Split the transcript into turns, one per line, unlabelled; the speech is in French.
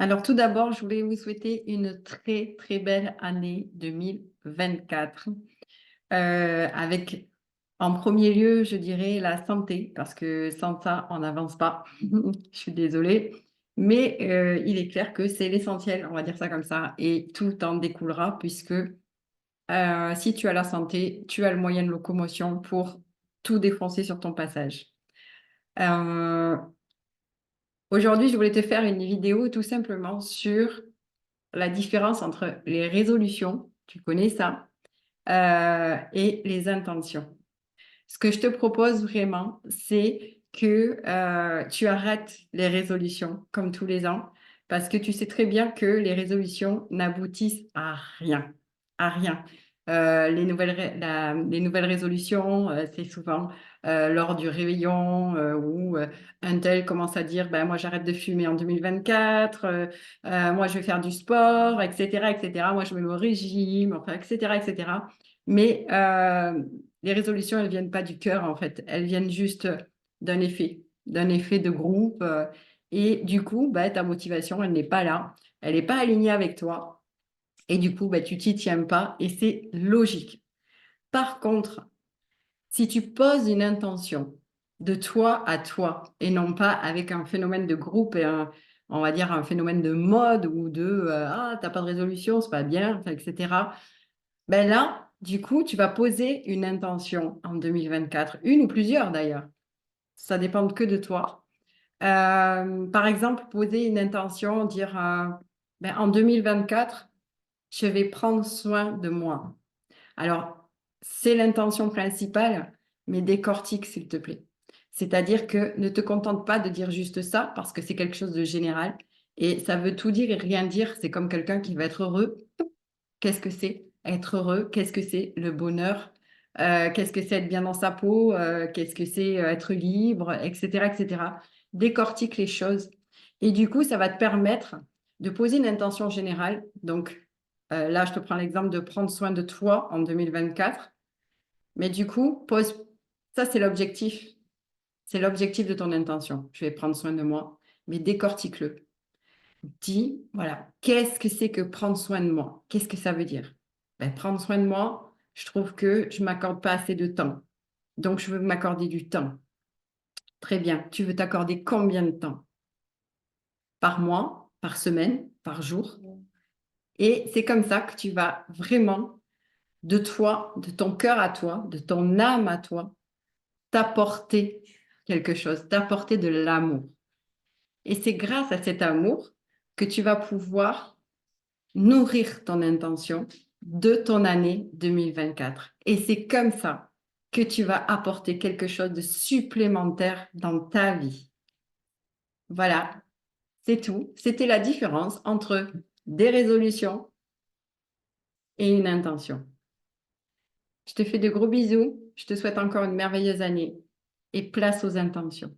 Alors tout d'abord, je voulais vous souhaiter une très, très belle année 2024, avec en premier lieu, je dirais la santé, parce que sans ça, on n'avance pas. Je suis désolée, mais il est clair que c'est l'essentiel, on va dire ça comme ça, et tout en découlera puisque, si tu as la santé, tu as le moyen de locomotion pour tout défoncer sur ton passage. Heu, Aujourd'hui, je voulais te faire une vidéo tout simplement sur la différence entre les résolutions, tu connais ça, et les intentions. Ce que je te propose vraiment, c'est que, tu arrêtes les résolutions comme tous les ans, parce que tu sais très bien que les résolutions n'aboutissent à rien, à rien. Les nouvelles résolutions, c'est souvent, lors du réveillon, où, un tel commence à dire: «Ben, moi, j'arrête de fumer en 2024, moi, je vais faire du sport» et cetera. «Moi, je me mets au régime», enfin et cetera. Mais, les résolutions, elles viennent pas du cœur, en fait. Elles viennent juste d'un effet de groupe, et du coup, bah, ta motivation, elle n'est pas là. Elle n'est pas alignée avec toi et du coup, bah, tu t'y tiens pas et c'est logique. Par contre, si tu poses une intention de toi à toi et non pas avec un phénomène de groupe et on va dire un phénomène de mode ou de, «Ah, tu pas de résolution, c'est pas bien», enfin et cetera. Ben là, du coup, tu vas poser une intention en 2024, une ou plusieurs d'ailleurs. Ça dépend que de toi. Par exemple, poser une intention, dire, ben, en 2024, je vais prendre soin de moi. Alors, c'est l'intention principale, mais décortique, s'il te plaît. C'est-à-dire que ne te contente pas de dire juste ça, parce que c'est quelque chose de général et ça veut tout dire et rien dire. C'est comme quelqu'un qui va être heureux. Qu'est-ce que c'est être heureux? Qu'est-ce que c'est le bonheur? Qu'est-ce que c'est être bien dans sa peau? Qu'est-ce que c'est, être libre? Et cetera, et cetera. Décortique les choses et du coup, ça va te permettre de poser une intention générale. Donc, là, je te prends l'exemple de prendre soin de toi en 2024. Mais du coup, pose ça, c'est l'objectif. C'est l'objectif de ton intention. Je vais prendre soin de moi, mais décortique-le. Dis, voilà, qu'est-ce que c'est que prendre soin de moi? Qu'est-ce que ça veut dire? Ben, prendre soin de moi, je trouve que je m'accorde pas assez de temps. Donc, je veux m'accorder du temps. Très bien. Tu veux t'accorder combien de temps? Par mois, par semaine, par jour? Et c'est comme ça que tu vas vraiment, de toi, de ton cœur à toi, de ton âme à toi, t'apporter quelque chose, t'apporter de l'amour. Et c'est grâce à cet amour que tu vas pouvoir nourrir ton intention de ton année 2024. Et c'est comme ça que tu vas apporter quelque chose de supplémentaire dans ta vie. Voilà, c'est tout. C'était la différence entre des résolutions et une intention. Je te fais de gros bisous. Je te souhaite encore une merveilleuse année et place aux intentions.